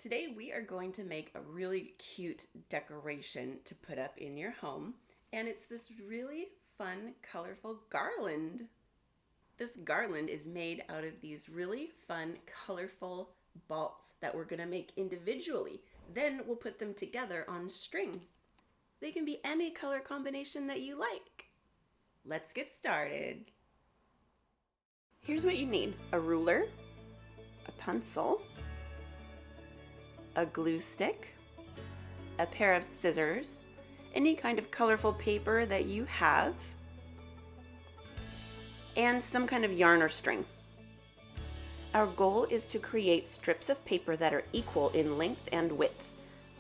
Today we are going to make a really cute decoration to put up in your home, and it's this really fun, colorful garland. This garland is made out of these really fun, colorful balls that we're going to make individually. Then we'll put them together on string. They can be any color combination that you like. Let's get started. Here's what you need: a ruler, a pencil, a glue stick, a pair of scissors, any kind of colorful paper that you have, and some kind of yarn or string. Our goal is to create strips of paper that are equal in length and width.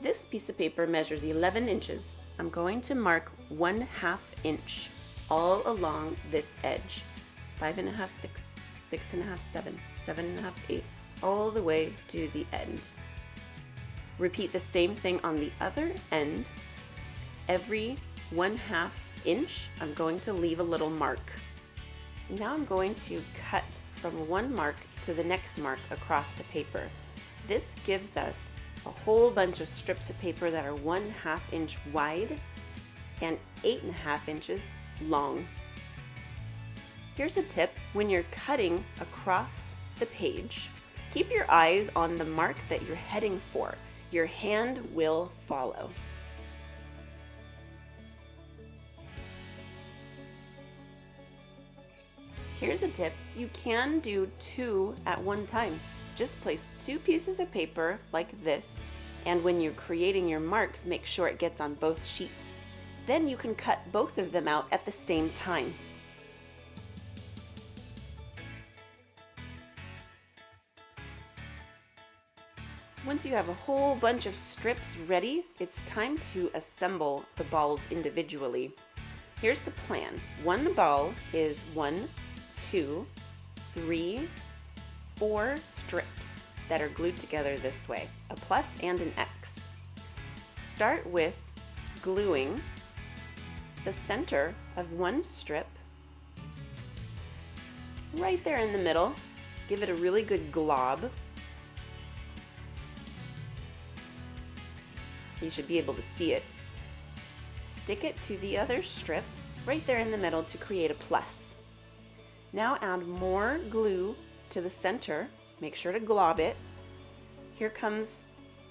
This piece of paper measures 11 inches. I'm going to mark 1/2 inch all along this edge. 5.5, 6, 6.5, 7, 7.5, 8, all the way to the end. Repeat the same thing on the other end. Every 1/2 inch, I'm going to leave a little mark. Now I'm going to cut from one mark to the next mark across the paper. This gives us a whole bunch of strips of paper that are 1/2 inch wide and 8.5 inches long. Here's a tip: when you're cutting across the page, keep your eyes on the mark that you're heading for. Your hand will follow. Here's a tip: you can do 2 at one time. Just place 2 pieces of paper like this, and when you're creating your marks, make sure it gets on both sheets. Then you can cut both of them out at the same time. Once you have a whole bunch of strips ready, it's time to assemble the balls individually. Here's the plan. One ball is 1, 2, 3, 4 strips that are glued together this way, a plus and an X. Start with gluing the center of one strip right there in the middle. Give it a really good glob. You should be able to see it. Stick it to the other strip right there in the middle to create a plus. Now add more glue to the center. Make sure to glob it. Here comes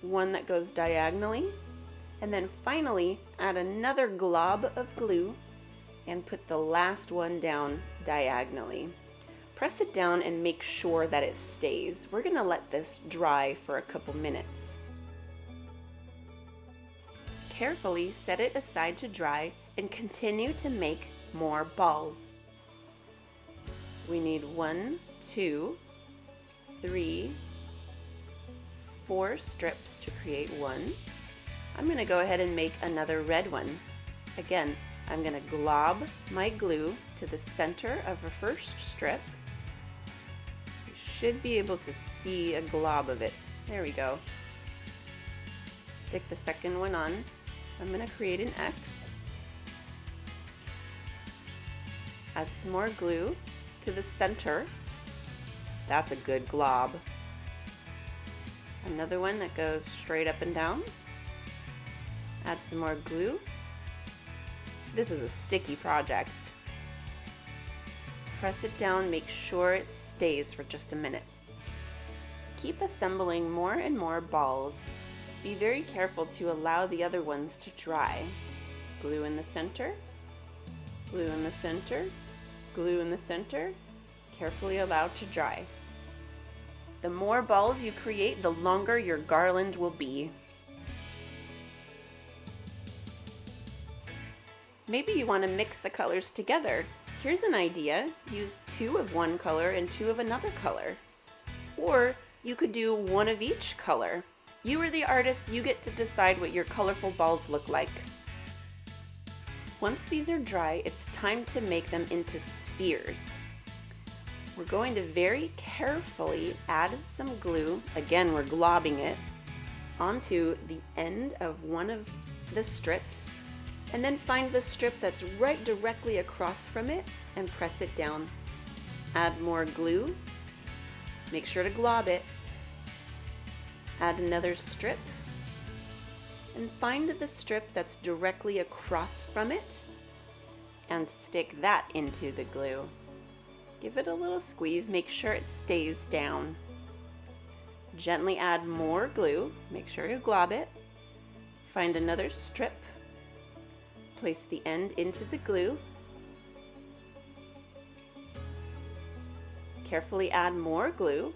one that goes diagonally. And then finally add another glob of glue and put the last one down diagonally. Press it down and make sure that it stays. We're going to let this dry for a couple minutes. Carefully set it aside to dry and continue to make more balls. We need 1, 2, 3, 4 strips to create one. I'm going to go ahead and make another red one. Again, I'm going to glob my glue to the center of the first strip. You should be able to see a glob of it. There we go. Stick the second one on. I'm going to create an X. Add some more glue to the center. That's a good glob. Another one that goes straight up and down. Add some more glue. This is a sticky project. Press it down, make sure it stays for just a minute. Keep assembling more and more balls. Be very careful to allow the other ones to dry. Glue in the center, glue in the center, glue in the center. Carefully allow to dry. The more balls you create, the longer your garland will be. Maybe you want to mix the colors together. Here's an idea: use 2 of one color and 2 of another color. Or you could do 1 of each color. You are the artist, you get to decide what your colorful balls look like. Once these are dry, it's time to make them into spheres. We're going to very carefully add some glue, again we're globbing it, onto the end of one of the strips, and then find the strip that's right directly across from it and press it down. Add more glue, make sure to glob it, Add another strip, and find the strip that's directly across from it, and stick that into the glue. Give it a little squeeze, make sure it stays down. Gently add more glue, make sure to glob it. Find another strip, place the end into the glue. Carefully add more glue.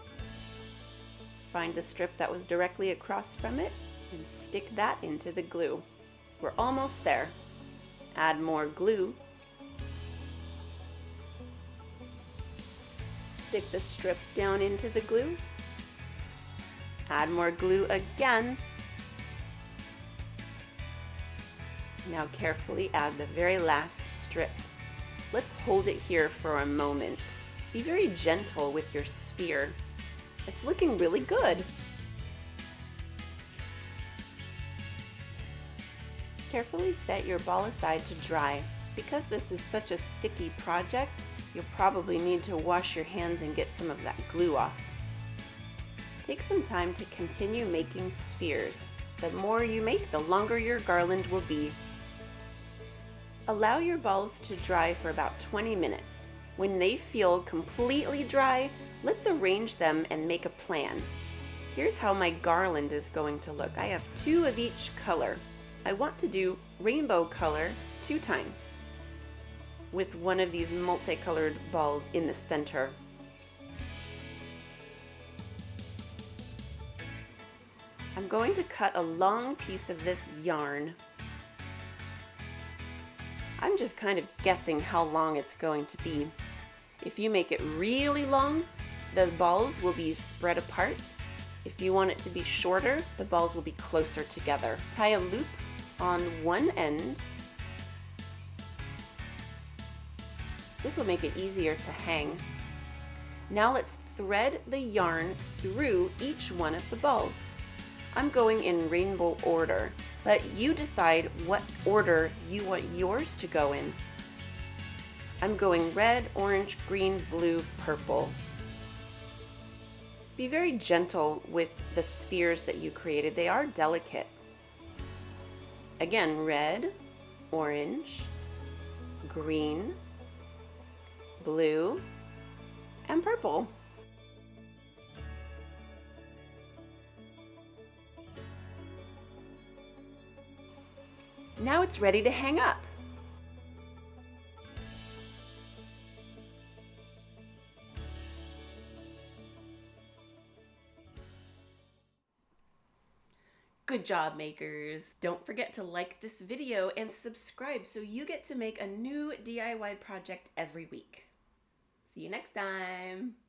Find the strip that was directly across from it and stick that into the glue. We're almost there. Add more glue. Stick the strip down into the glue. Add more glue again. Now carefully add the very last strip. Let's hold it here for a moment. Be very gentle with your sphere. It's looking really good. Carefully set your ball aside to dry. Because this is such a sticky project, you'll probably need to wash your hands and get some of that glue off. Take some time to continue making spheres. The more you make, the longer your garland will be. Allow your balls to dry for about 20 minutes. When they feel completely dry, let's arrange them and make a plan. Here's how my garland is going to look. I have 2 of each color. I want to do rainbow color 2 times with one of these multicolored balls in the center. I'm going to cut a long piece of this yarn. I'm just kind of guessing how long it's going to be. If you make it really long, the balls will be spread apart. If you want it to be shorter, the balls will be closer together. Tie a loop on one end. This will make it easier to hang. Now let's thread the yarn through each one of the balls. I'm going in rainbow order, but you decide what order you want yours to go in. I'm going red, orange, green, blue, purple. Be very gentle with the spheres that you created. They are delicate. Again, red, orange, green, blue, and purple. Now it's ready to hang up. Good job, makers! Don't forget to like this video and subscribe so you get to make a new DIY project every week. See you next time!